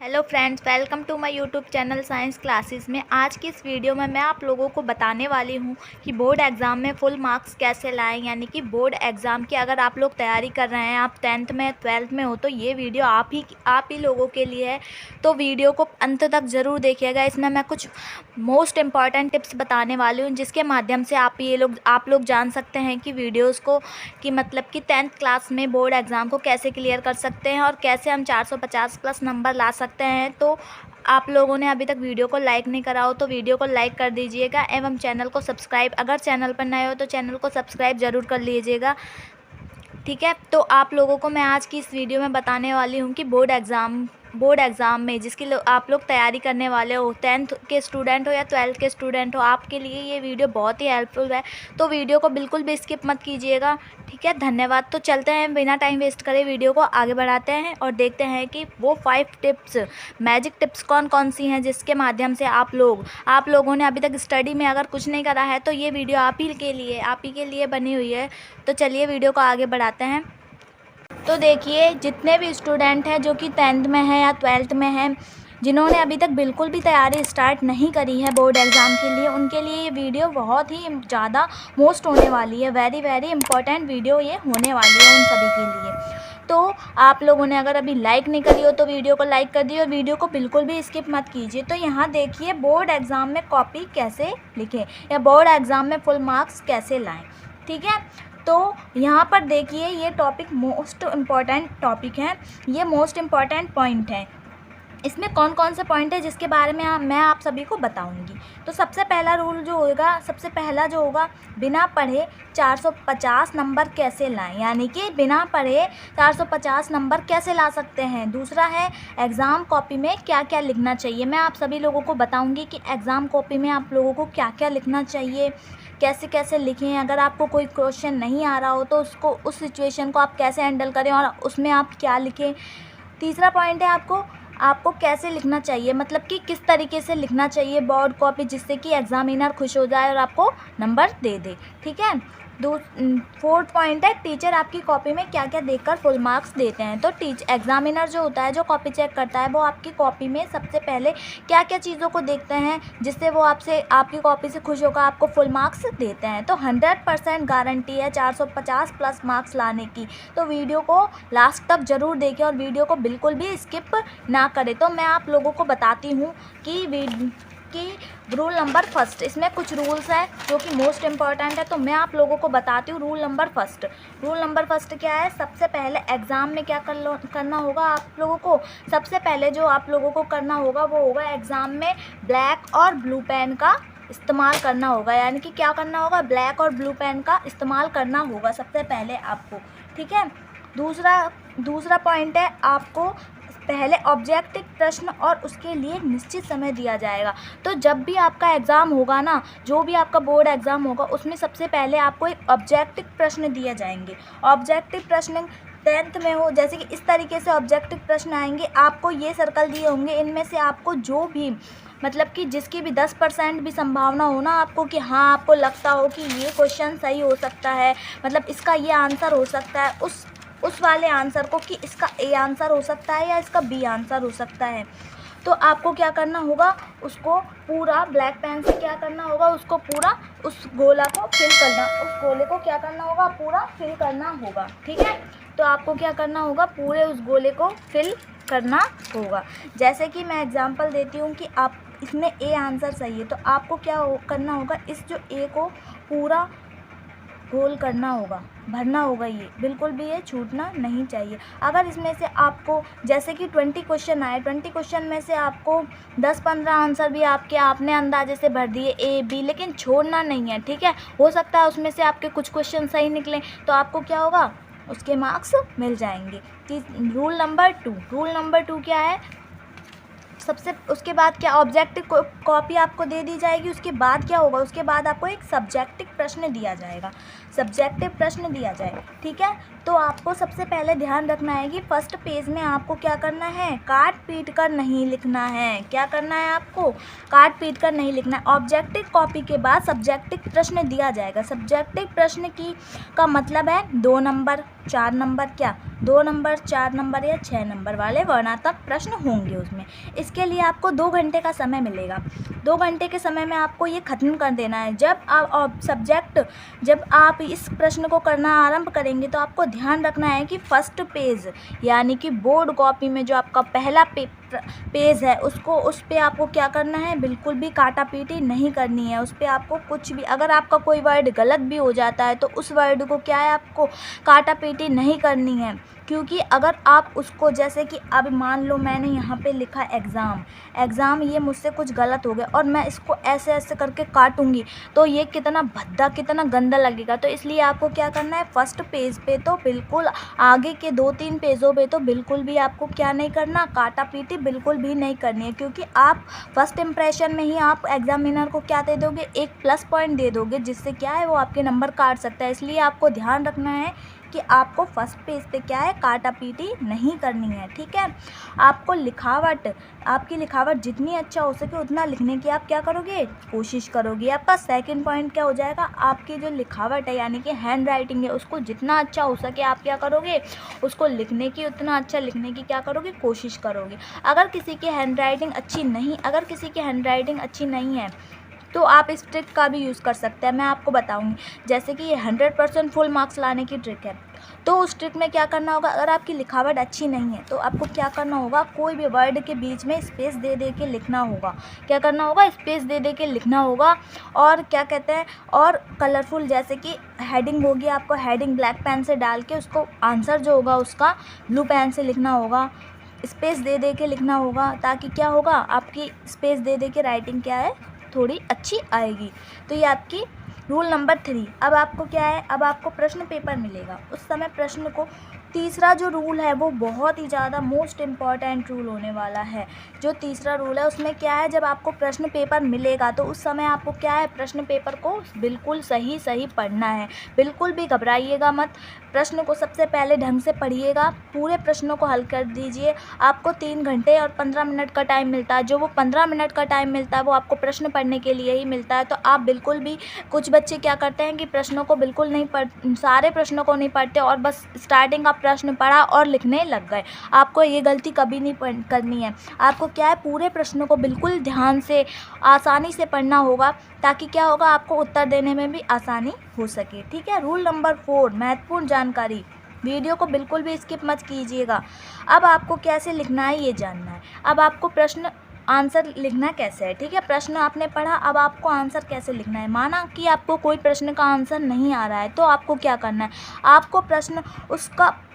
Hello friends, welcome to my YouTube channel science classes में। आज की इस वीडियो में मैं आप लोगों को बताने वाली हूं कि बोर्ड एग्ज़ाम में फुल मार्क्स कैसे लाएं। यानी कि बोर्ड एग्ज़ाम की अगर आप लोग तैयारी कर रहे हैं, आप 10th में 12th में हो, तो ये वीडियो आप ही लोगों के लिए है। तो वीडियो को अंत तक ज़रूर देखिएगा। इसमें मैं कुछ मोस्ट इम्पॉर्टेंट टिप्स बताने वाली हूँ, जिसके माध्यम से आप लोग जान सकते हैं कि वीडियोज़ को कि मतलब कि 10th क्लास में बोर्ड एग्ज़ाम को कैसे क्लियर कर सकते हैं और कैसे हम 450 प्लस नंबर ला सकते हैं। तो आप लोगों ने अभी तक वीडियो को लाइक नहीं करा हो तो वीडियो को लाइक कर दीजिएगा एवं चैनल को सब्सक्राइब, अगर चैनल पर नए हो तो चैनल को सब्सक्राइब ज़रूर कर लीजिएगा। ठीक है, तो आप लोगों को मैं आज की इस वीडियो में बताने वाली हूँ कि बोर्ड एग्ज़ाम में आप लोग तैयारी करने वाले हो, 10th के स्टूडेंट हो या 12th के स्टूडेंट हो, आपके लिए ये वीडियो बहुत ही हेल्पफुल है। तो वीडियो को बिल्कुल भी स्किप मत कीजिएगा। ठीक है, धन्यवाद। तो चलते हैं, बिना टाइम वेस्ट करे वीडियो को आगे बढ़ाते हैं और देखते हैं कि वो 5 टिप्स, मैजिक टिप्स कौन कौन सी हैं, जिसके माध्यम से आप लोगों ने अभी तक स्टडी में अगर कुछ नहीं करा है तो ये वीडियो आप ही के लिए बनी हुई है। तो चलिए वीडियो को आगे बढ़ाते हैं। तो देखिए, जितने भी स्टूडेंट हैं जो कि 10th में हैं या 12th में हैं, जिन्होंने अभी तक बिल्कुल भी तैयारी स्टार्ट नहीं करी है बोर्ड एग्ज़ाम के लिए, उनके लिए ये वीडियो बहुत ही ज़्यादा मोस्ट होने वाली है। वेरी वेरी इंपॉर्टेंट वीडियो ये होने वाली है उन सभी के लिए। तो आप लोगों ने अगर अभी लाइक नहीं करी हो तो वीडियो को लाइक कर दिए और वीडियो को बिल्कुल भी स्किप मत कीजिए। तो यहाँ देखिए, बोर्ड एग्ज़ाम में कॉपी कैसे लिखें या बोर्ड एग्ज़ाम में फुल मार्क्स कैसे लाएँ। ठीक है, तो यहाँ पर देखिए, ये टॉपिक मोस्ट इम्पॉर्टेंट टॉपिक है, ये मोस्ट इम्पॉर्टेंट पॉइंट है। इसमें कौन कौन से पॉइंट है जिसके बारे में मैं आप सभी को बताऊंगी। तो सबसे पहला जो होगा, बिना पढ़े 450 नंबर कैसे लाएं, यानी कि बिना पढ़े 450 नंबर कैसे ला सकते हैं। दूसरा है, एग्ज़ाम कॉपी में क्या क्या लिखना चाहिए। मैं आप सभी लोगों को बताऊंगी कि एग्ज़ाम कॉपी में आप लोगों को क्या क्या लिखना चाहिए, कैसे कैसे लिखें। अगर आपको कोई क्वेश्चन नहीं आ रहा हो तो उस सिचुएशन को आप कैसे हैंडल करें और उसमें आप क्या लिखें। तीसरा पॉइंट है, आपको कैसे लिखना चाहिए, मतलब कि किस तरीके से लिखना चाहिए बोर्ड कॉपी, जिससे कि एग्जामिनर खुश हो जाए और आपको नंबर दे दे। ठीक है, फोर्थ पॉइंट है, टीचर आपकी कॉपी में क्या क्या देखकर फुल मार्क्स देते हैं। तो एग्जामिनर जो होता है, जो कॉपी चेक करता है, वो आपकी कॉपी में सबसे पहले क्या क्या चीज़ों को देखते हैं जिससे वो आपकी कॉपी से खुश होकर आपको फुल मार्क्स देते हैं। तो 100% गारंटी है 450 प्लस मार्क्स लाने की। तो वीडियो को लास्ट तक ज़रूर देखें और वीडियो को बिल्कुल भी स्किप ना करें। तो मैं आप लोगों को बताती हूँ कि रूल नंबर फर्स्ट, इसमें कुछ रूल्स हैं जो कि मोस्ट इम्पॉर्टेंट है। तो मैं आप लोगों को बताती हूँ रूल नंबर फर्स्ट क्या है। सबसे पहले एग्ज़ाम में क्या करना होगा आप लोगों को। सबसे पहले जो आप लोगों को करना होगा वो होगा, एग्ज़ाम में ब्लैक और ब्लू पेन का इस्तेमाल करना होगा। यानी कि क्या करना होगा, ब्लैक और ब्लू पेन का इस्तेमाल करना होगा सबसे पहले आपको। ठीक है, दूसरा पॉइंट है, आपको पहले ऑब्जेक्टिव प्रश्न और उसके लिए निश्चित समय दिया जाएगा। तो जब भी आपका एग्ज़ाम होगा ना, जो भी आपका बोर्ड एग्ज़ाम होगा, उसमें सबसे पहले आपको एक ऑब्जेक्टिव प्रश्न दिए जाएंगे। ऑब्जेक्टिव प्रश्न 10th में हो, जैसे कि इस तरीके से ऑब्जेक्टिव प्रश्न आएंगे, आपको ये सर्कल दिए होंगे, इनमें से आपको जो भी मतलब कि जिसकी भी 10% भी संभावना हो ना आपको, कि हाँ आपको लगता हो कि ये क्वेश्चन सही हो सकता है, मतलब इसका ये आंसर हो सकता है, उस वाले आंसर को, कि इसका ए आंसर हो सकता है या इसका बी आंसर हो सकता है। तो आपको क्या करना होगा, उसको पूरा ब्लैक पेन से क्या करना होगा, उसको पूरा उस गोले को पूरा फिल करना होगा। ठीक है, तो आपको क्या करना होगा, पूरे उस गोले को फिल करना होगा। जैसे कि मैं एग्जांपल देती हूँ कि आप इसमें ए आंसर सही है, तो आपको क्या करना होगा, इस जो ए को पूरा गोल करना होगा, भरना होगा, ये बिल्कुल भी ये छूटना नहीं चाहिए। अगर इसमें से आपको जैसे कि 20 क्वेश्चन आए, 20 क्वेश्चन में से आपको 10-15 आंसर भी आपने अंदाजे से भर दिए ए बी, लेकिन छोड़ना नहीं है। ठीक है, हो सकता है उसमें से आपके कुछ क्वेश्चन सही निकलें, तो आपको क्या होगा, उसके मार्क्स मिल जाएंगे। रूल नंबर टू क्या है, सबसे उसके बाद क्या ऑब्जेक्टिव कॉपी आपको दे दी जाएगी। उसके बाद क्या होगा, उसके बाद आपको एक सब्जेक्टिव प्रश्न दिया जाएगा, सब्जेक्टिव प्रश्न दिया जाएगा। ठीक है, तो आपको सबसे पहले ध्यान रखना है कि फर्स्ट पेज में आपको क्या करना है, काट पीट कर नहीं लिखना है। क्या करना है आपको, काट पीट कर नहीं लिखना है। ऑब्जेक्टिव कॉपी के बाद सब्जेक्टिव प्रश्न दिया जाएगा। सब्जेक्टिव प्रश्न की का मतलब है 2 नंबर 4 नंबर, क्या 2 नंबर 4 नंबर या 6 नंबर वाले वर्णात्मक प्रश्न होंगे उसमें। इसके लिए आपको 2 घंटे का समय मिलेगा। 2 घंटे के समय में आपको ये ख़त्म कर देना है। जब आप इस प्रश्न को करना आरंभ करेंगे तो आपको ध्यान रखना है कि फर्स्ट पेज यानी कि बोर्ड कॉपी में जो आपका पहला पेज है उस पे आपको क्या करना है, बिल्कुल भी काटा पीटी नहीं करनी है। उस पे आपको कुछ भी, अगर आपका कोई वर्ड गलत भी हो जाता है तो उस वर्ड को क्या है, आपको काटा पीटी नहीं करनी है। क्योंकि अगर आप उसको, जैसे कि अब मान लो मैंने यहाँ पे लिखा एग्ज़ाम, ये मुझसे कुछ गलत हो गया और मैं इसको ऐसे ऐसे करके काटूंगी तो ये कितना भद्दा, कितना गंदा लगेगा। तो इसलिए आपको क्या करना है, फर्स्ट पेज पे तो बिल्कुल, आगे के 2-3 पेजों पे तो बिल्कुल भी आपको क्या नहीं करना, काटा पीटी बिल्कुल भी नहीं करनी है। क्योंकि आप फर्स्ट इम्प्रेशन में ही आप एग्जामिनर को क्या दे दोगे, एक प्लस पॉइंट दे दोगे, जिससे क्या है वो आपके नंबर काट सकता है। इसलिए आपको ध्यान रखना है कि आपको फर्स्ट पेज पे क्या है, काटा पीटी नहीं करनी है। ठीक है, आपको आपकी लिखावट जितनी अच्छा हो सके उतना लिखने की आप क्या करोगे, कोशिश करोगे। आपका सेकंड पॉइंट क्या हो जाएगा, आपकी जो लिखावट है यानी कि हैंड राइटिंग है उसको जितना अच्छा हो सके आप क्या करोगे, उसको लिखने की, उतना अच्छा लिखने की क्या करोगे, कोशिश करोगे। अगर किसी की हैंड राइटिंग अच्छी नहीं है तो आप इस ट्रिक का भी यूज़ कर सकते हैं, मैं आपको बताऊंगी। जैसे कि ये 100% फुल मार्क्स लाने की ट्रिक है। तो उस ट्रिक में क्या करना होगा, अगर आपकी लिखावट अच्छी नहीं है तो आपको क्या करना होगा, कोई भी वर्ड के बीच में स्पेस दे दे के लिखना होगा। क्या करना होगा, स्पेस दे दे के लिखना होगा। और क्या कहते हैं, और कलरफुल, जैसे कि हेडिंग होगी, आपको हेडिंग ब्लैक पेन से डाल के उसको आंसर जो होगा उसका ब्लू पेन से लिखना होगा। स्पेस दे दे के लिखना होगा, ताकि क्या होगा, आपकी स्पेस दे दे के राइटिंग क्या है, थोड़ी अच्छी आएगी। तो ये आपकी रूल नंबर 3। अब आपको क्या है, अब आपको प्रश्न पेपर मिलेगा। उस समय प्रश्न को, तीसरा जो रूल है वो बहुत ही ज़्यादा मोस्ट इम्पॉर्टेंट रूल होने वाला है। जो तीसरा रूल है उसमें क्या है, जब आपको प्रश्न पेपर मिलेगा तो उस समय आपको क्या है, प्रश्न पेपर को बिल्कुल सही पढ़ना है। बिल्कुल भी घबराइएगा मत। प्रश्न को सबसे पहले ढंग से पढ़िएगा, पूरे प्रश्नों को हल कर दीजिए। आपको 3 घंटे और 15 मिनट का टाइम मिलता है। जो वो 15 मिनट का टाइम मिलता है वो आपको प्रश्न पढ़ने के लिए ही मिलता है। तो आप बिल्कुल भी, कुछ बच्चे क्या करते हैं कि प्रश्नों को बिल्कुल नहीं सारे प्रश्नों को नहीं पढ़ते और बस स्टार्टिंग का प्रश्न पढ़ा और लिखने लग गए। आपको ये गलती कभी नहीं करनी है। आपको क्या है, पूरे प्रश्नों को बिल्कुल ध्यान से, आसानी से पढ़ना होगा, ताकि क्या होगा, आपको उत्तर देने में भी आसानी हो सके। ठीक है, रूल नंबर 4, महत्वपूर्ण जानकारी। वीडियो को बिल्कुल भी स्किप मत कीजिएगा। अब आपको कैसे लिखना है ये जानना है। अब आपको प्रश्न आंसर लिखना कैसे है। ठीक है, प्रश्न आपने पढ़ा, अब आपको आंसर कैसे लिखना है। माना कि आपको कोई प्रश्न का आंसर नहीं आ रहा है तो आपको क्या करना है, आपको प्रश्न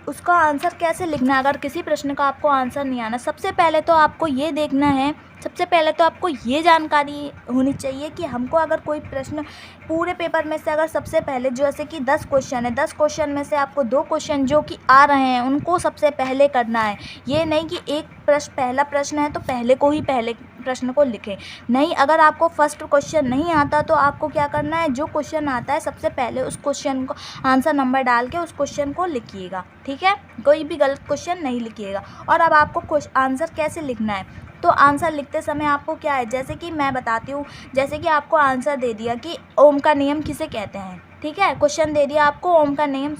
उसका आंसर कैसे लिखना है। अगर किसी प्रश्न का आपको आंसर नहीं आना, सबसे पहले तो आपको ये देखना है, सबसे पहले तो आपको ये जानकारी होनी चाहिए कि हमको अगर कोई प्रश्न पूरे पेपर में से, अगर सबसे पहले जैसे कि 10 क्वेश्चन है, 10 क्वेश्चन में से आपको 2 क्वेश्चन जो कि आ रहे हैं उनको सबसे पहले करना है। ये नहीं कि एक पहला प्रश्न है तो पहले प्रश्न को लिखें। नहीं, अगर आपको फर्स्ट क्वेश्चन नहीं आता तो आपको क्या करना है, जो क्वेश्चन आता है सबसे पहले उस क्वेश्चन को आंसर नंबर डाल के उस क्वेश्चन को लिखिएगा। ठीक है, कोई भी गलत क्वेश्चन नहीं लिखिएगा। और अब आपको आंसर कैसे लिखना है, तो आंसर लिखते समय आपको क्या है, जैसे कि मैं बताती हूँ। जैसे कि आपको आंसर दे दिया कि ओम का नियम किसे कहते हैं। ठीक है, क्वेश्चन दे दिया आपको ओम का नियम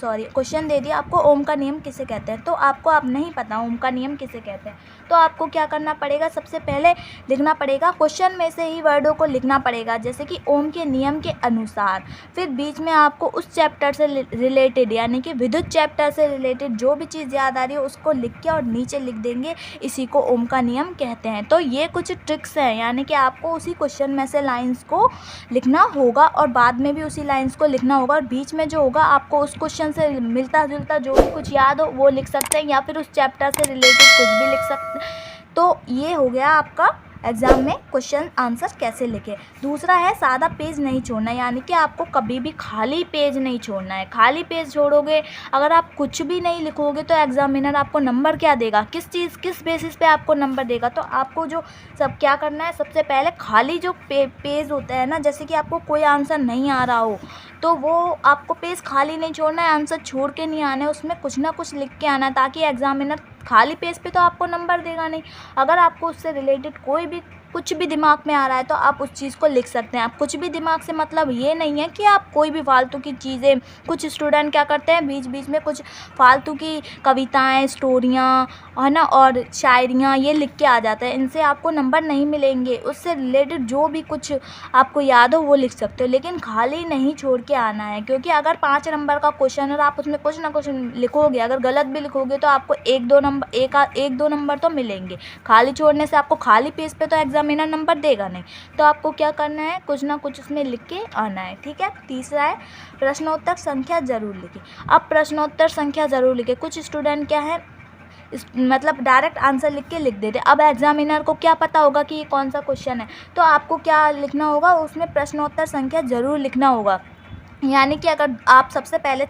किसे कहते हैं। तो आपको अब नहीं पता ओम का नियम किसे कहते हैं, तो आपको क्या करना पड़ेगा, सबसे पहले लिखना पड़ेगा, क्वेश्चन में से ही वर्डों को लिखना पड़ेगा, जैसे कि ओम के नियम के अनुसार। फिर बीच में आपको उस चैप्टर से रिलेटेड यानी कि विद्युत चैप्टर से रिलेटेड जो भी चीज़ याद आ रही है उसको लिख के और नीचे लिख देंगे, इसी को ओम का नियम कहते हैं। तो ये कुछ ट्रिक्स हैं, यानी कि आपको उसी क्वेश्चन में से लाइन्स को लिखना होगा और बाद में भी उसी लाइन्स को लिखना होगा। और बीच में जो होगा आपको उस क्वेश्चन से मिलता जुलता जो भी कुछ याद हो वो लिख सकते हैं, या फिर उस चैप्टर से रिलेटेड कुछ भी लिख सकते हैं। तो ये हो गया आपका एग्ज़ाम में क्वेश्चन आंसर कैसे लिखें। दूसरा है सादा पेज नहीं छोड़ना, यानी कि आपको कभी भी खाली पेज नहीं छोड़ना है। खाली पेज छोड़ोगे, अगर आप कुछ भी नहीं लिखोगे तो एग्ज़ामिनर आपको नंबर क्या देगा, किस बेसिस पे आपको नंबर देगा। तो आपको जो सब क्या करना है, सबसे पहले खाली जो पेज होता है ना, जैसे कि आपको कोई आंसर नहीं आ रहा हो तो वो आपको पेज खाली नहीं छोड़ना है, आंसर छोड़ के नहीं आना है, उसमें कुछ ना कुछ लिख के आना है, ताकि एग्ज़ामिनर खाली पेज पे तो आपको नंबर देगा नहीं। अगर आपको उससे रिलेटेड कोई भी कुछ भी दिमाग में आ रहा है तो आप उस चीज़ को लिख सकते हैं। आप कुछ भी दिमाग से मतलब ये नहीं है कि आप कोई भी फालतू की चीज़ें, कुछ स्टूडेंट क्या करते हैं बीच बीच में कुछ फालतू की कविताएं, स्टोरियाँ है ना, और शायरियाँ ये लिख के आ जाते हैं। इनसे आपको नंबर नहीं मिलेंगे। उससे रिलेटेड जो भी कुछ आपको याद हो वो लिख सकते हो, लेकिन खाली नहीं छोड़ के आना है। क्योंकि अगर 5 नंबर का क्वेश्चन और आप उसमें कुछ ना कुछ लिखोगे, अगर गलत भी लिखोगे तो आपको 1-2 नंबर तो मिलेंगे। खाली छोड़ने से आपको खाली पेज पे तो एग्जामिनर नंबर देगा नहीं। तो आपको क्या करना है, कुछ ना कुछ उसमें लिख के आना है, ठीक है। तीसरा है प्रश्नोत्तर संख्या ज़रूर लिखें। अब प्रश्नोत्तर संख्या ज़रूर लिखें। कुछ स्टूडेंट क्या है, मतलब डायरेक्ट आंसर लिख के लिख देते। अब एग्जामिनर को क्या पता होगा कि ये कौन सा क्वेश्चन है, तो आपको क्या लिखना होगा, उसमें प्रश्नोत्तर संख्या ज़रूर लिखना होगा। यानी कि अगर आप सबसे पहले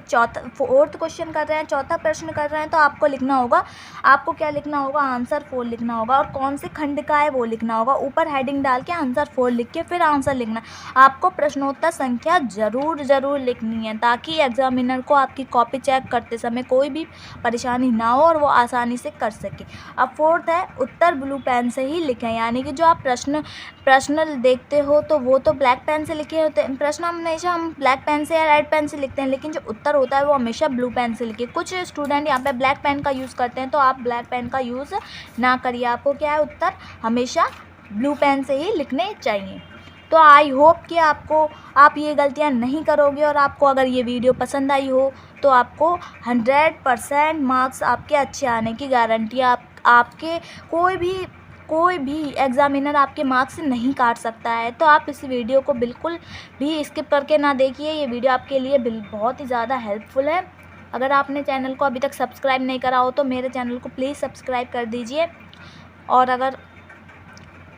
फोर्थ क्वेश्चन कर रहे हैं, चौथा प्रश्न कर रहे हैं, तो आपको लिखना होगा, आपको क्या लिखना होगा, आंसर 4 लिखना होगा, और कौन से खंड का है वो लिखना होगा। ऊपर हेडिंग डाल के आंसर 4 लिख के फिर आंसर लिखना। आपको प्रश्नोत्तर संख्या ज़रूर लिखनी है, ताकि एग्जामिनर को आपकी कॉपी चेक करते समय कोई भी परेशानी ना हो और वो आसानी से कर सके। अब फोर्थ है उत्तर ब्लू पेन से ही लिखें। यानी कि जो आप प्रश्न देखते हो तो वो तो ब्लैक पेन से लिखे होते हैं, प्रश्न हमेशा हम ब्लैक पेन से या रेड पेन से लिखते हैं, लेकिन जो उत्तर होता है वो हमेशा ब्लू पेन से लिखे। कुछ स्टूडेंट यहाँ पे ब्लैक पेन का यूज़ करते हैं, तो आप ब्लैक पेन का यूज़ ना करिए। आपको क्या है, उत्तर हमेशा ब्लू पेन से ही लिखने चाहिए। तो आई होप कि आप ये गलतियाँ नहीं करोगे, और आपको अगर ये वीडियो पसंद आई हो तो आपको 100% मार्क्स आपके अच्छे आने की गारंटी है। आपके कोई भी एग्ज़ामिनर आपके मार्क्स नहीं काट सकता है। तो आप इस वीडियो को बिल्कुल भी स्किप करके ना देखिए। ये वीडियो आपके लिए बहुत ही ज़्यादा हेल्पफुल है। अगर आपने चैनल को अभी तक सब्सक्राइब नहीं करा हो तो मेरे चैनल को प्लीज़ सब्सक्राइब कर दीजिए, और अगर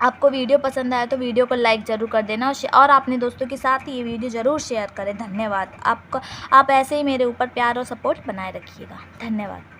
आपको वीडियो पसंद आया तो वीडियो को लाइक ज़रूर कर देना, और अपने दोस्तों के साथ ये वीडियो ज़रूर शेयर करें। धन्यवाद। आप ऐसे ही मेरे ऊपर प्यार और सपोर्ट बनाए रखिएगा। धन्यवाद।